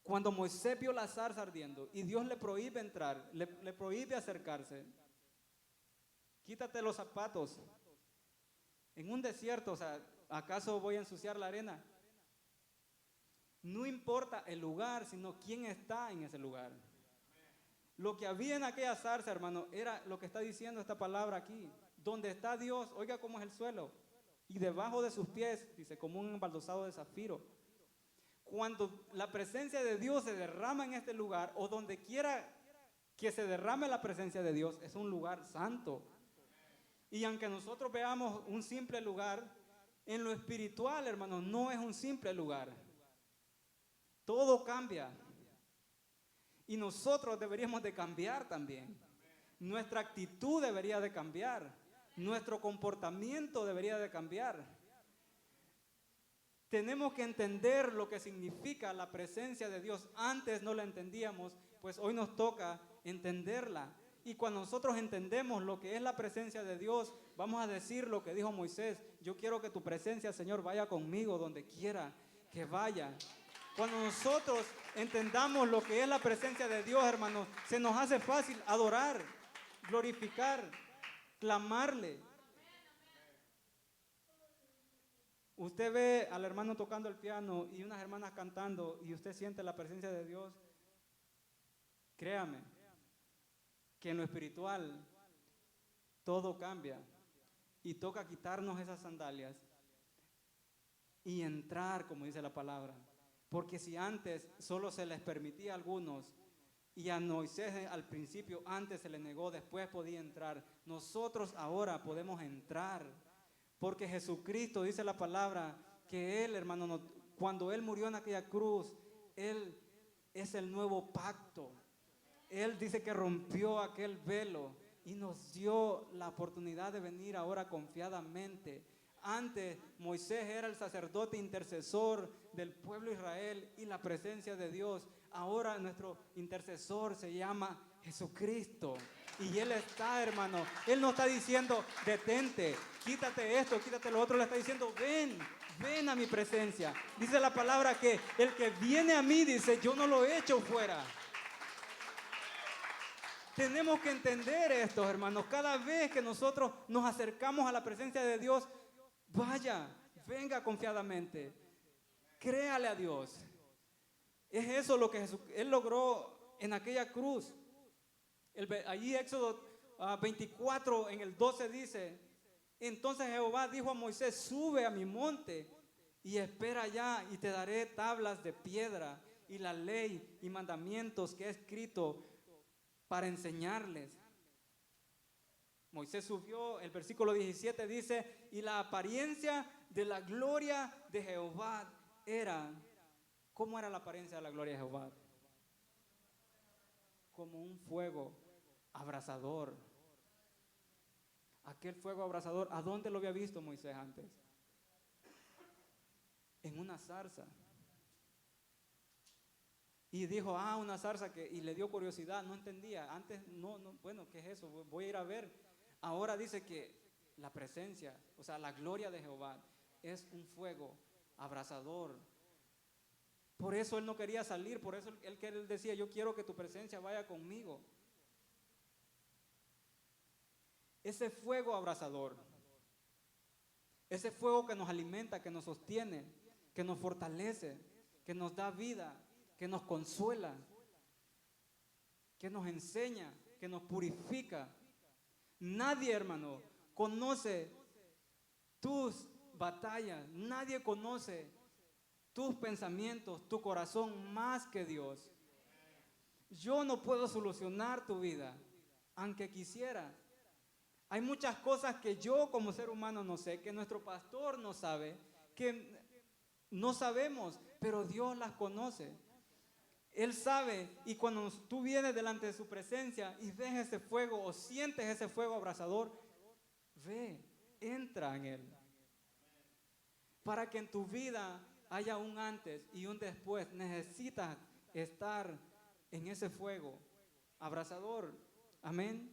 S1: Cuando Moisés vio la zarza ardiendo y Dios le prohíbe entrar, le prohíbe acercarse, quítate los zapatos. En un desierto, o sea, ¿acaso voy a ensuciar la arena? No importa el lugar, sino quién está en ese lugar. Lo que había en aquella zarza, hermano, era lo que está diciendo esta palabra aquí. Donde está Dios, oiga cómo es el suelo. Y debajo de sus pies, dice, como un embaldosado de zafiro. Cuando la presencia de Dios se derrama en este lugar, o donde quiera que se derrame la presencia de Dios, es un lugar santo. Y aunque nosotros veamos un simple lugar, en lo espiritual, hermanos, no es un simple lugar. Todo cambia. Y nosotros deberíamos de cambiar también. Nuestra actitud debería de cambiar. Nuestro comportamiento debería de cambiar. Tenemos que entender lo que significa la presencia de Dios. Antes no la entendíamos, pues hoy nos toca entenderla. Y cuando nosotros entendemos lo que es la presencia de Dios, vamos a decir lo que dijo Moisés: yo quiero que tu presencia, Señor, vaya conmigo donde quiera que vaya. Cuando nosotros entendamos lo que es la presencia de Dios, hermanos, se nos hace fácil adorar, glorificar, clamarle. Usted ve al hermano tocando el piano y unas hermanas cantando y usted siente la presencia de Dios. Créame que en lo espiritual todo cambia y toca quitarnos esas sandalias y entrar, como dice la palabra. Porque si antes solo se les permitía a algunos, y a Moisés al principio antes se le negó, después podía entrar, nosotros ahora podemos entrar. Porque Jesucristo, dice la palabra, que Él, hermano, cuando Él murió en aquella cruz, Él es el nuevo pacto. Él dice que rompió aquel velo y nos dio la oportunidad de venir ahora confiadamente. Antes Moisés era el sacerdote intercesor del pueblo de Israel y la presencia de Dios. Ahora nuestro intercesor se llama Jesucristo. Y Él está, hermano, Él no está diciendo detente, quítate esto, quítate lo otro. Le está diciendo ven a mi presencia. Dice la palabra que el que viene a mí, dice, yo no lo echo fuera. Tenemos que entender esto, hermanos. Cada vez que nosotros nos acercamos a la presencia de Dios, venga confiadamente, créale a Dios. Es eso lo que Él logró en aquella cruz. Allí Éxodo 24 en el 12 dice: entonces Jehová dijo a Moisés: sube a mi monte y espera allá, y te daré tablas de piedra y la ley y mandamientos que he escrito para enseñarles. Moisés subió, el versículo 17 dice: y la apariencia de la gloria de Jehová era. ¿Cómo era la apariencia de la gloria de Jehová? Como un fuego abrasador. Aquel fuego abrasador, ¿a dónde lo había visto Moisés antes? En una zarza. Y dijo, una zarza, y le dio curiosidad, no entendía. Antes, bueno, ¿qué es eso? Voy a ir a ver. Ahora dice que la presencia, o sea, la gloria de Jehová es un fuego abrasador. Por eso él no quería salir, por eso él decía: yo quiero que tu presencia vaya conmigo. Ese fuego abrasador, ese fuego que nos alimenta, que nos sostiene, que nos fortalece, que nos da vida, que nos consuela, que nos enseña, que nos purifica. Nadie, hermano, conoce tus batallas, nadie conoce tus pensamientos, tu corazón más que Dios. Yo no puedo solucionar tu vida, aunque quisiera. Hay muchas cosas que yo como ser humano no sé, que nuestro pastor no sabe, que no sabemos, pero Dios las conoce. Él sabe, y cuando tú vienes delante de su presencia y ves ese fuego o sientes ese fuego abrasador, entra en él. Para que en tu vida haya un antes y un después, necesitas estar en ese fuego abrasador. Amén.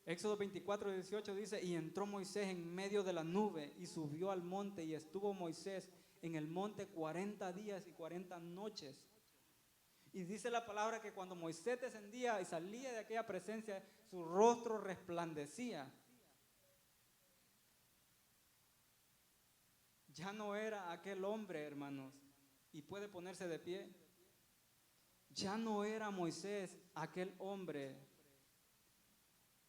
S1: Éxodo 24, 18 dice: y entró Moisés en medio de la nube y subió al monte, y estuvo Moisés en el monte 40 días y 40 noches. Y dice la palabra que cuando Moisés descendía y salía de aquella presencia, su rostro resplandecía. Ya no era aquel hombre, hermanos, y puede ponerse de pie. Ya no era Moisés aquel hombre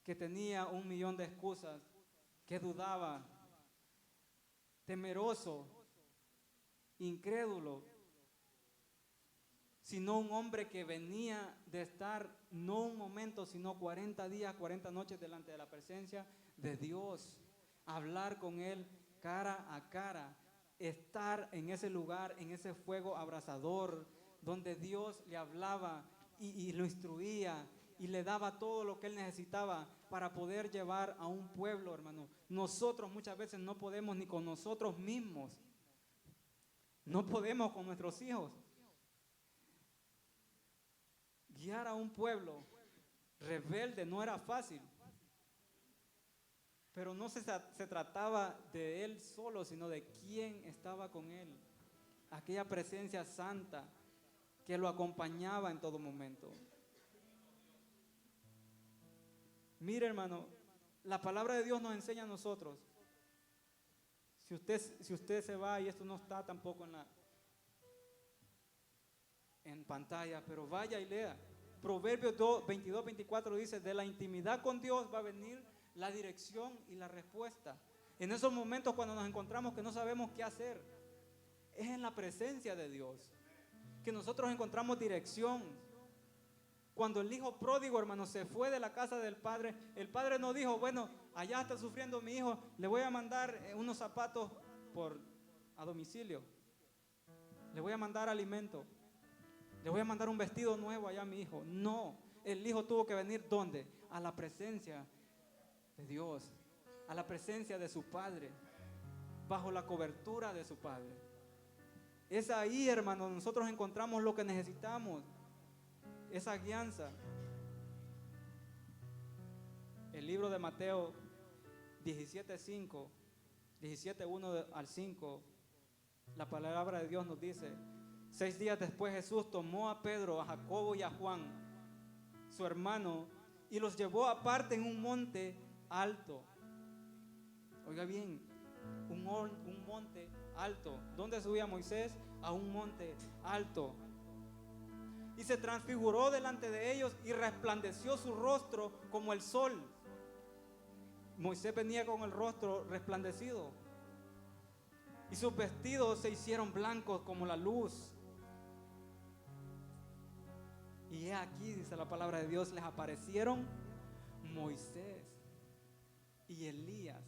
S1: que tenía 1,000,000 de excusas, que dudaba, temeroso, incrédulo, sino un hombre que venía de estar no un momento, sino 40 días, 40 noches delante de la presencia de Dios, hablar con Él cara a cara, estar en ese lugar, en ese fuego abrasador, donde Dios le hablaba y lo instruía y le daba todo lo que él necesitaba para poder llevar a un pueblo, hermano. Nosotros muchas veces no podemos ni con nosotros mismos, no podemos con nuestros hijos guiar a un pueblo rebelde, no era fácil. Pero no se trataba de él solo, sino de quién estaba con él. Aquella presencia santa que lo acompañaba en todo momento. Mire, hermano, la palabra de Dios nos enseña a nosotros. Si usted se va, y esto no está tampoco en pantalla, pero vaya y lea. Proverbios 22, 24 dice: de la intimidad con Dios va a venir la dirección y la respuesta. En esos momentos cuando nos encontramos que no sabemos qué hacer, es en la presencia de Dios que nosotros encontramos dirección. Cuando el hijo pródigo, hermano, se fue de la casa del padre, el padre no dijo: bueno, allá está sufriendo mi hijo, le voy a mandar unos zapatos a domicilio, le voy a mandar alimento, le voy a mandar un vestido nuevo allá a mi hijo. No, el hijo tuvo que venir, ¿dónde? A la presencia de Dios, a la presencia de su padre, bajo la cobertura de su padre. Es ahí, hermano, nosotros encontramos lo que necesitamos, esa guianza. El libro de Mateo 17:5, 17:1 al 5, la palabra de Dios nos dice: 6 días después Jesús tomó a Pedro, a Jacobo y a Juan, su hermano, y los llevó aparte en un monte alto. Oiga bien, un monte alto. ¿Dónde subía Moisés? A un monte alto. Y se transfiguró delante de ellos y resplandeció su rostro como el sol. Moisés venía con el rostro resplandecido y sus vestidos se hicieron blancos como la luz. Y he aquí, dice la palabra de Dios, les aparecieron Moisés y Elías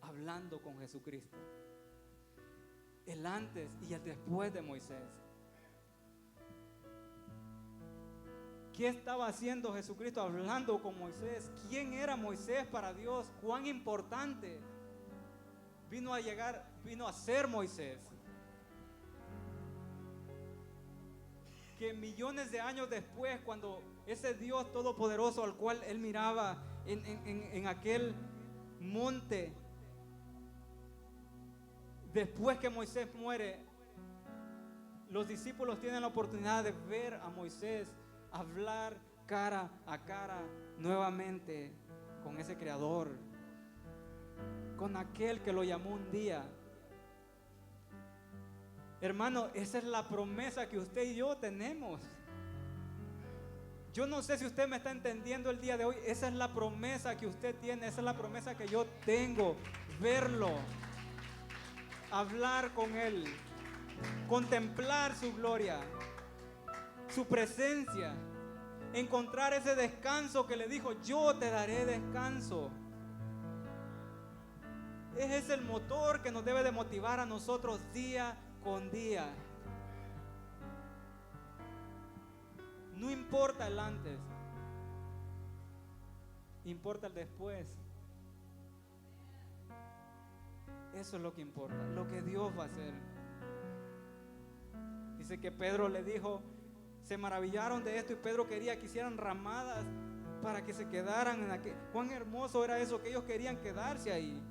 S1: hablando con Jesucristo. El antes y el después de Moisés. ¿Qué estaba haciendo Jesucristo hablando con Moisés? ¿Quién era Moisés para Dios? ¿Cuán importante vino a ser Moisés? Que millones de años después, cuando ese Dios todopoderoso al cual él miraba en aquel monte, después que Moisés muere, los discípulos tienen la oportunidad de ver a Moisés hablar cara a cara nuevamente con ese Creador, con aquel que lo llamó un día. Hermano, esa es la promesa que usted y yo tenemos. Yo no sé si usted me está entendiendo el día de hoy. Esa es la promesa que usted tiene, esa es la promesa que yo tengo. Verlo, hablar con Él, contemplar su gloria, su presencia, encontrar ese descanso que le dijo: yo te daré descanso. Ese es el motor que nos debe de motivar a nosotros día con día. No importa el antes, importa el después. Eso es lo que importa, lo que Dios va a hacer. Dice que Pedro le dijo, se maravillaron de esto, y Pedro quería que hicieran ramadas para que se quedaran en aquel. Cuán hermoso era eso, que ellos querían quedarse ahí.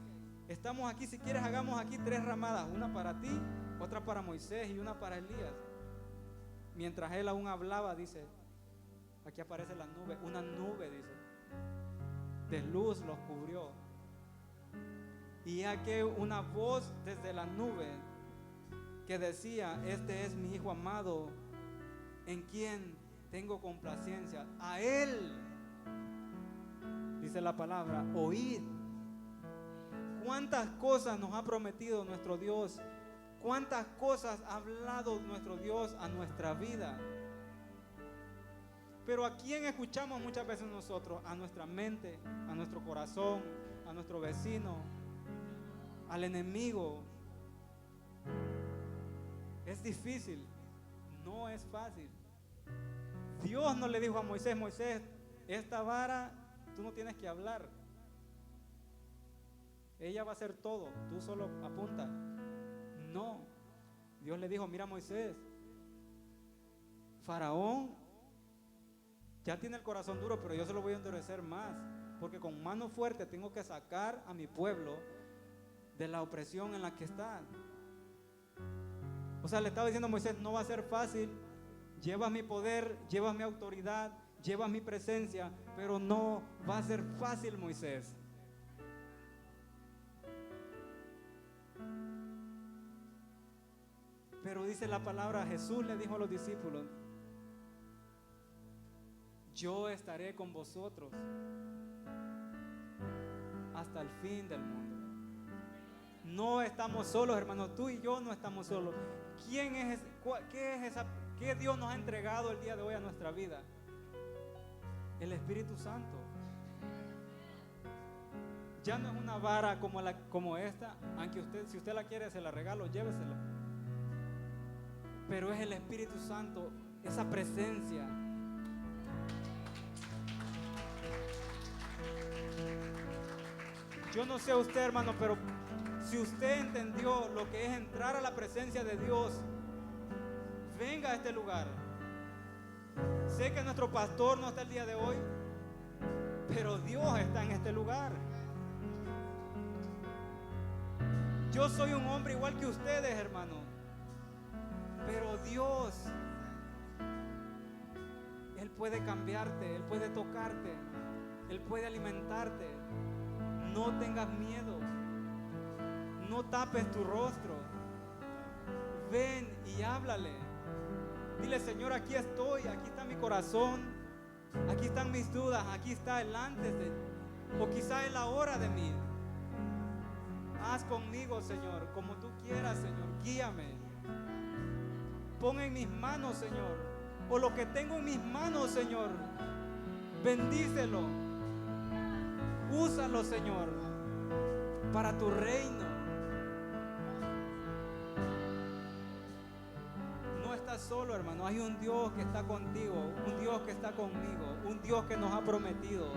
S1: Estamos aquí, si quieres hagamos aquí 3 ramadas, una para ti, otra para Moisés y una para Elías. Mientras él aún hablaba, dice, aquí aparece la nube, una nube, dice, de luz los cubrió. Y aquí una voz desde la nube que decía: este es mi Hijo amado, en quien tengo complacencia. A Él, dice la palabra, oíd. ¿Cuántas cosas nos ha prometido nuestro Dios? ¿Cuántas cosas ha hablado nuestro Dios a nuestra vida? Pero ¿a quién escuchamos muchas veces nosotros? A nuestra mente, a nuestro corazón, a nuestro vecino, al enemigo. Es difícil, no es fácil. Dios no le dijo a Moisés: Moisés, esta vara tú no tienes que hablar, ella va a hacer todo, tú solo apunta. No, Dios le dijo: mira Moisés, Faraón Ya tiene el corazón duro, pero yo se lo voy a endurecer más, porque con mano fuerte tengo que sacar a mi pueblo de la opresión en la que está. O sea, le estaba diciendo a Moisés, no va a ser fácil, llevas mi poder, llevas mi autoridad, llevas mi presencia, pero no va a ser fácil, Moisés. Pero dice la palabra, Jesús le dijo a los discípulos, yo estaré con vosotros hasta el fin del mundo. No estamos solos, hermanos, tú y yo no estamos solos. ¿Qué Dios nos ha entregado el día de hoy a nuestra vida? El Espíritu Santo. Ya no es una vara como esta, aunque si usted la quiere se la regalo, llévesela. Pero es el Espíritu Santo, esa presencia. Yo no sé usted, hermano, pero si usted entendió lo que es entrar a la presencia de Dios, venga a este lugar. Sé que nuestro pastor no está el día de hoy, pero Dios está en este lugar. Yo soy un hombre igual que ustedes, hermano, pero Dios, Él puede cambiarte, Él puede tocarte, Él puede alimentarte. No tengas miedo, no tapes tu rostro. Ven y háblale. Dile, Señor, aquí estoy, aquí está mi corazón, aquí están mis dudas, aquí está el antes de, o quizá es la hora de mí. Haz conmigo, Señor, como tú quieras, Señor, guíame. Pon en mis manos, Señor, o lo que tengo en mis manos, Señor, bendícelo. Úsalo, Señor, para tu reino. No estás solo, hermano. Hay un Dios que está contigo, un Dios que está conmigo, un Dios que nos ha prometido,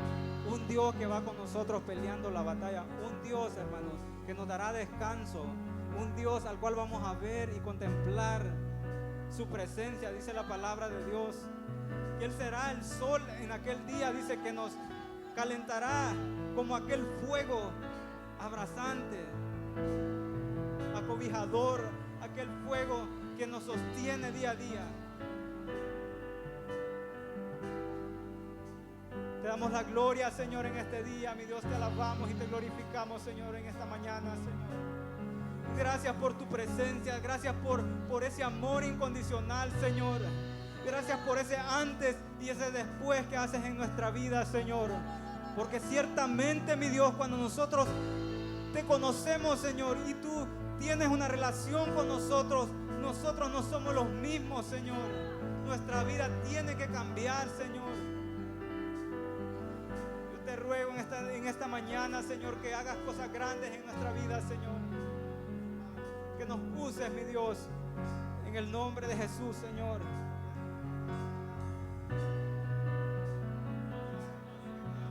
S1: un Dios que va con nosotros peleando la batalla, un Dios, hermanos, que nos dará descanso, un Dios al cual vamos a ver y contemplar su presencia. Dice la palabra de Dios que Él será el sol en aquel día, dice que nos calentará como aquel fuego abrasante, acobijador, aquel fuego que nos sostiene día a día. Te damos la gloria, Señor, en este día, mi Dios, te alabamos y te glorificamos, Señor, en esta mañana, Señor. Gracias por tu presencia, gracias por ese amor incondicional, Señor. Gracias por ese antes y ese después que haces en nuestra vida, Señor. Porque ciertamente, mi Dios, cuando nosotros te conocemos, Señor, y tú tienes una relación con nosotros, nosotros no somos los mismos, Señor. Nuestra vida tiene que cambiar, Señor. Yo te ruego en esta mañana, Señor, que hagas cosas grandes en nuestra vida, Señor. Que nos uses, mi Dios, en el nombre de Jesús, Señor.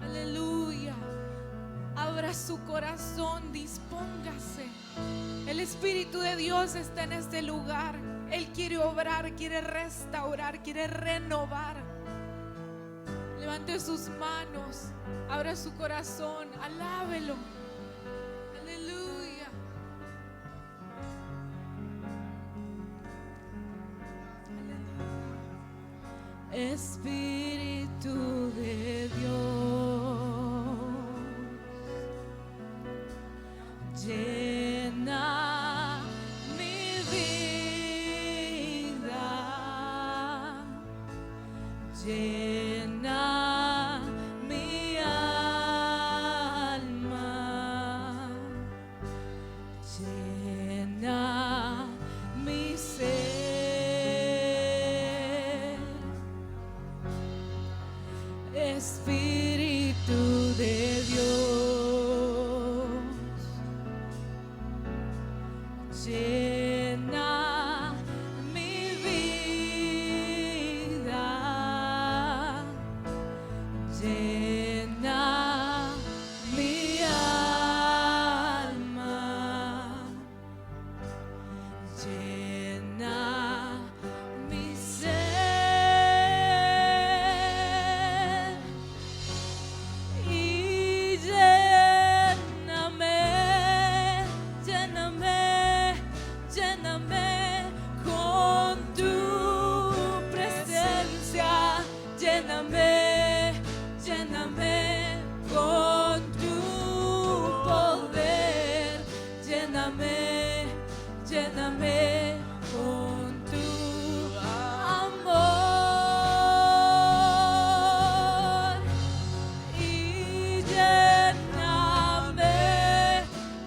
S2: Aleluya. Abra su corazón, dispóngase. El Espíritu de Dios está en este lugar. Él quiere obrar, quiere restaurar, quiere renovar. Levante sus manos, abra su corazón, alábelo. Aleluya. Aleluya. Espíritu de Dios, llena mi vida, llena mi alma, llena mi ser. Espíritu de Dios, llena mi vida, llena mi alma, llena mi ser. lléname con tu amor. Y lléname,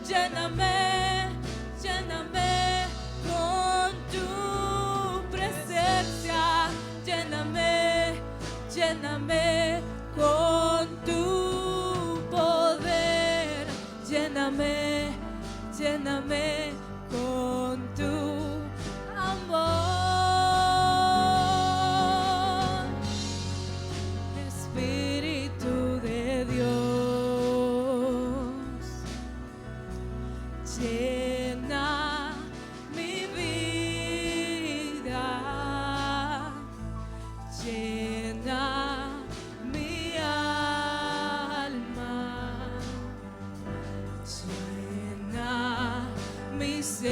S2: lléname, lléname con tu presencia. Lléname, lléname con tu poder. Lléname, lléname con tu amor. Espíritu de Dios, llena mi vida, llena mi alma, llena mi ser.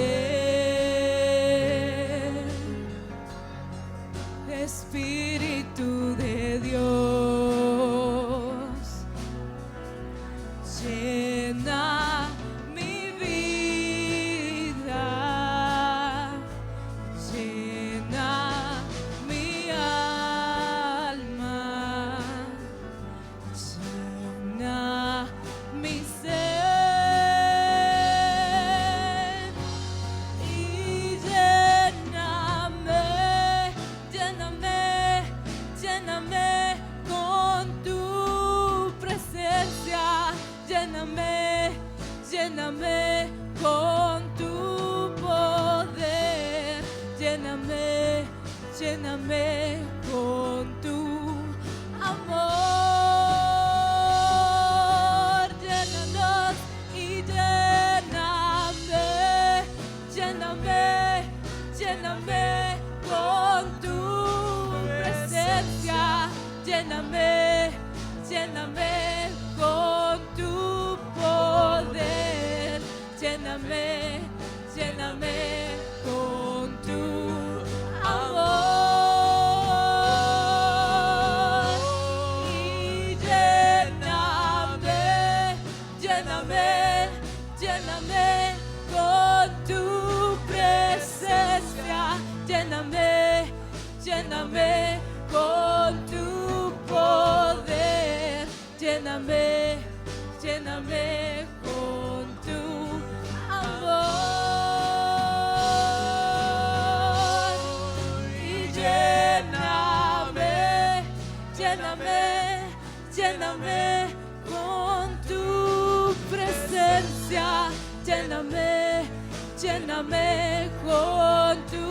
S2: Espíritu de Dios, llena mi vida, llena mi alma, llena mi ser. Y lléname, lléname, lléname con tu presencia. Lléname, lléname con tu poder. Lléname, lléname con tu amor. Llénanos y lléname, lléname, lléname con tu presencia. Lléname, lléname con tu poder. Lléname, lléname con tu amor. Y lléname, lléname, lléname con tu presencia. Lléname, lléname con tu poder. Lléname, lléname con tu amor. Y lléname, lléname, lléname con tu presencia. Lléname, lléname con tu